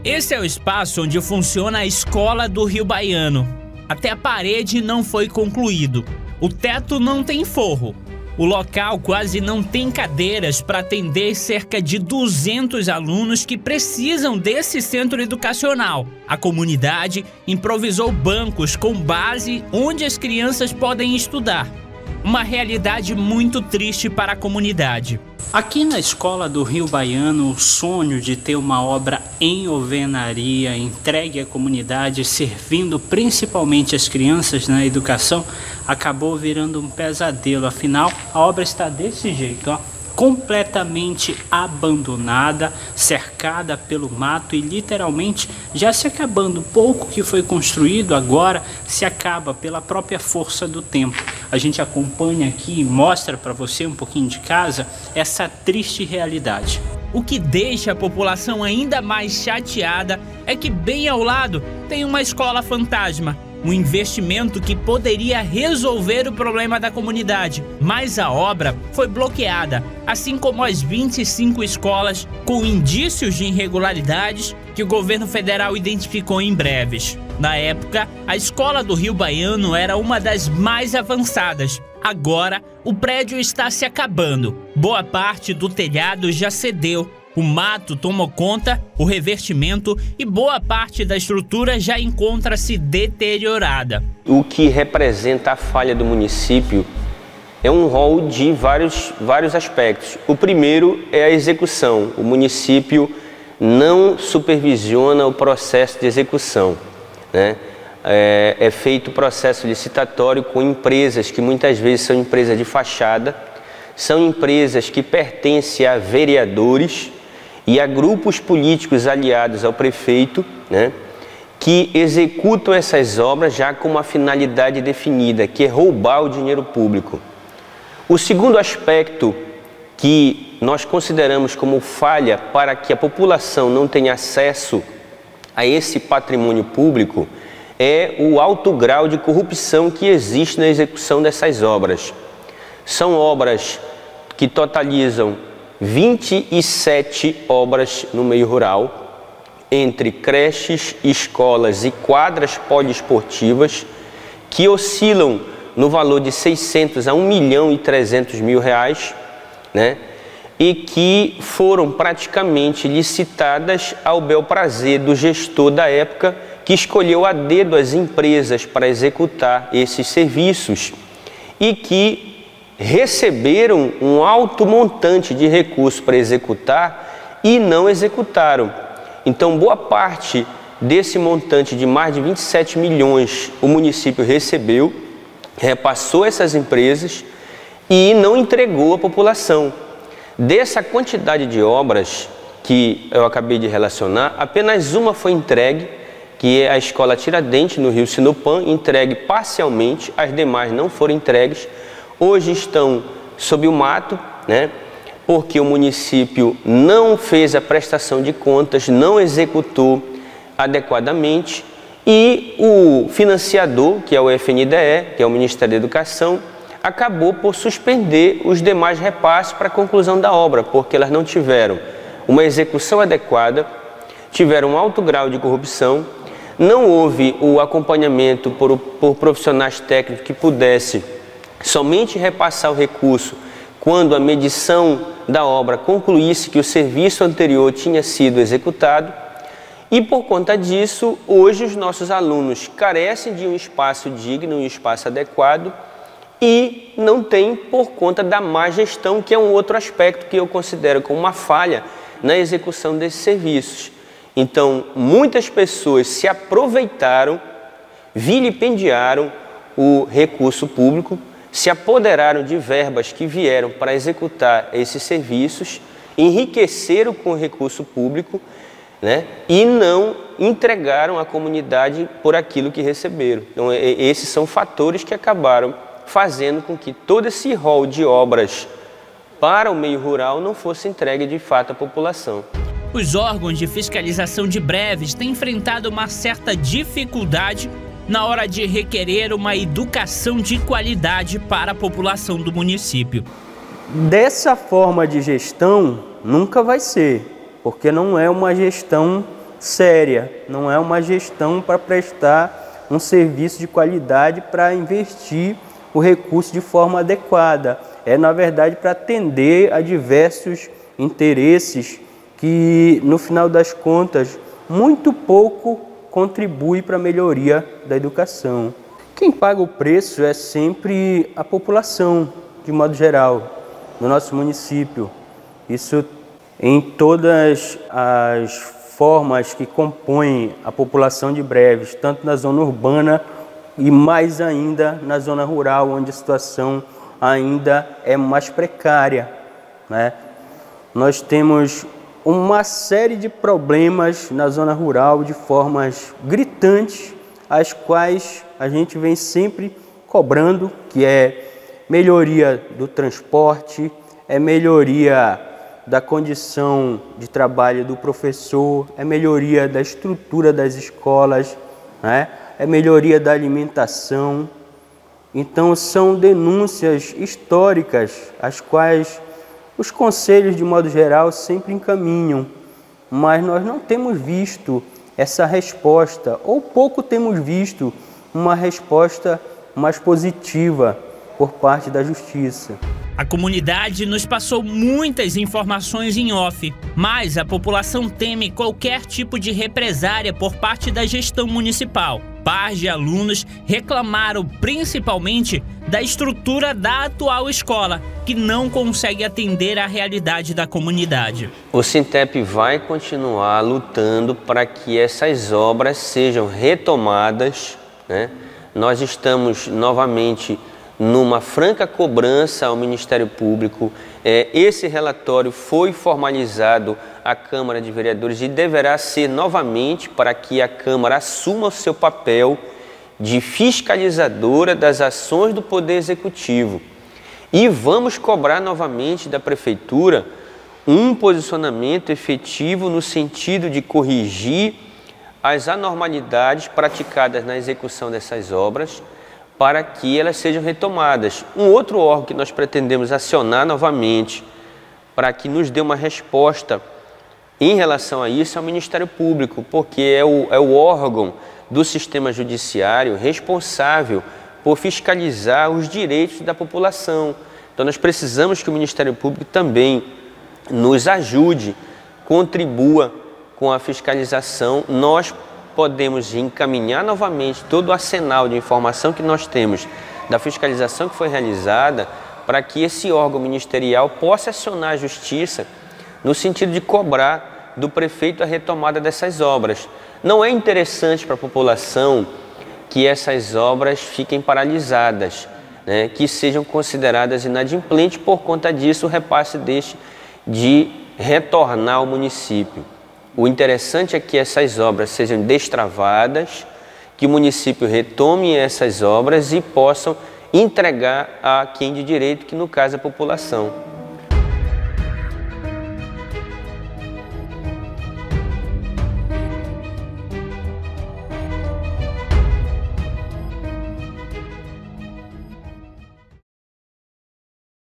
Esse é o espaço onde funciona a escola do Rio Baiano. Até a parede não foi concluído. O teto não tem forro. O local quase não tem cadeiras para atender cerca de 200 alunos que precisam desse centro educacional. A comunidade improvisou bancos com base onde as crianças podem estudar. Uma realidade muito triste para a comunidade. Aqui na escola do Rio Baiano, o sonho de ter uma obra em alvenaria entregue à comunidade, servindo principalmente as crianças na educação, acabou virando um pesadelo. Afinal, a obra está desse jeito, ó, completamente abandonada, cercada pelo mato e literalmente já se acabando. O pouco que foi construído agora se acaba pela própria força do tempo. A gente acompanha aqui e mostra para você um pouquinho de casa essa triste realidade. O que deixa a população ainda mais chateada é que bem ao lado tem uma escola fantasma. Um investimento que poderia resolver o problema da comunidade, mas a obra foi bloqueada, assim como as 25 escolas com indícios de irregularidades que o governo federal identificou em breves. Na época, a escola do Rio Baiano era uma das mais avançadas. Agora, o prédio está se acabando. Boa parte do telhado já cedeu. O mato tomou conta, o revestimento e boa parte da estrutura já encontra-se deteriorada. O que representa a falha do município é um rol de vários aspectos. O primeiro é a execução. O município não supervisiona o processo de execução, né? É feito o processo licitatório com empresas que muitas vezes são empresas de fachada, são empresas que pertencem a vereadores e a grupos políticos aliados ao prefeito, né, que executam essas obras já com uma finalidade definida, que é roubar o dinheiro público. O segundo aspecto que nós consideramos como falha para que a população não tenha acesso a esse patrimônio público é o alto grau de corrupção que existe na execução dessas obras. São obras que totalizam 27 obras no meio rural, entre creches, escolas e quadras poliesportivas, que oscilam no valor de 600 a 1.300.000 reais, né? E que foram praticamente licitadas ao bel prazer do gestor da época, que escolheu a dedo as empresas para executar esses serviços e que receberam um alto montante de recursos para executar e não executaram. Então, boa parte desse montante de mais de 27 milhões o município recebeu, repassou essas empresas e não entregou à população. Dessa quantidade de obras que eu acabei de relacionar, apenas uma foi entregue, que é a Escola Tiradentes, no Rio Sinopã, entregue parcialmente, as demais não foram entregues. Hoje estão sob o mato, né? Porque o município não fez a prestação de contas, não executou adequadamente e o financiador, que é o FNDE, que é o Ministério da Educação, acabou por suspender os demais repasses para a conclusão da obra, porque elas não tiveram uma execução adequada, tiveram um alto grau de corrupção, não houve o acompanhamento por profissionais técnicos que pudesse somente repassar o recurso quando a medição da obra concluísse que o serviço anterior tinha sido executado. E por conta disso, hoje os nossos alunos carecem de um espaço digno, um espaço adequado e não têm por conta da má gestão, que é um outro aspecto que eu considero como uma falha na execução desses serviços. Então, muitas pessoas se aproveitaram, vilipendiaram o recurso público, se apoderaram de verbas que vieram para executar esses serviços, enriqueceram com o recurso público, né, e não entregaram à comunidade por aquilo que receberam. Então, esses são fatores que acabaram fazendo com que todo esse rol de obras para o meio rural não fosse entregue de fato à população. Os órgãos de fiscalização de breves têm enfrentado uma certa dificuldade na hora de requerer uma educação de qualidade para a população do município. Dessa forma de gestão, nunca vai ser, porque não é uma gestão séria, não é uma gestão para prestar um serviço de qualidade, para investir o recurso de forma adequada. É, na verdade, para atender a diversos interesses que, no final das contas, muito pouco contribui para a melhoria da educação. Quem paga o preço é sempre a população, de modo geral, no nosso município. Isso em todas as formas que compõem a população de Breves, tanto na zona urbana e mais ainda na zona rural, onde a situação ainda é mais precária, né? Nós temos uma série de problemas na zona rural de formas gritantes, as quais a gente vem sempre cobrando, que é melhoria do transporte, é melhoria da condição de trabalho do professor, é melhoria da estrutura das escolas, né? É melhoria da alimentação. Então são denúncias históricas, as quais os conselhos, de modo geral, sempre encaminham, mas nós não temos visto essa resposta, ou pouco temos visto uma resposta mais positiva por parte da Justiça. A comunidade nos passou muitas informações em off, mas a população teme qualquer tipo de represária por parte da gestão municipal. Pares de alunos reclamaram principalmente da estrutura da atual escola, que não consegue atender à realidade da comunidade. O Sintep vai continuar lutando para que essas obras sejam retomadas, né? Nós estamos novamente numa franca cobrança ao Ministério Público. Esse relatório foi formalizado à Câmara de Vereadores e deverá ser novamente para que a Câmara assuma o seu papel de fiscalizadora das ações do Poder Executivo. E vamos cobrar novamente da Prefeitura um posicionamento efetivo no sentido de corrigir as anormalidades praticadas na execução dessas obras, para que elas sejam retomadas. Um outro órgão que nós pretendemos acionar novamente para que nos dê uma resposta em relação a isso é o Ministério Público, porque é o órgão do sistema judiciário responsável por fiscalizar os direitos da população. Então nós precisamos que o Ministério Público também nos ajude, contribua com a fiscalização. Nós podemos encaminhar novamente todo o arsenal de informação que nós temos da fiscalização que foi realizada para que esse órgão ministerial possa acionar a Justiça no sentido de cobrar do prefeito a retomada dessas obras. Não é interessante para a população que essas obras fiquem paralisadas, né, que sejam consideradas inadimplentes. Por conta disso, o repasse deixe de retornar ao município. O interessante é que essas obras sejam destravadas, que o município retome essas obras e possam entregar a quem de direito, que no caso é a população.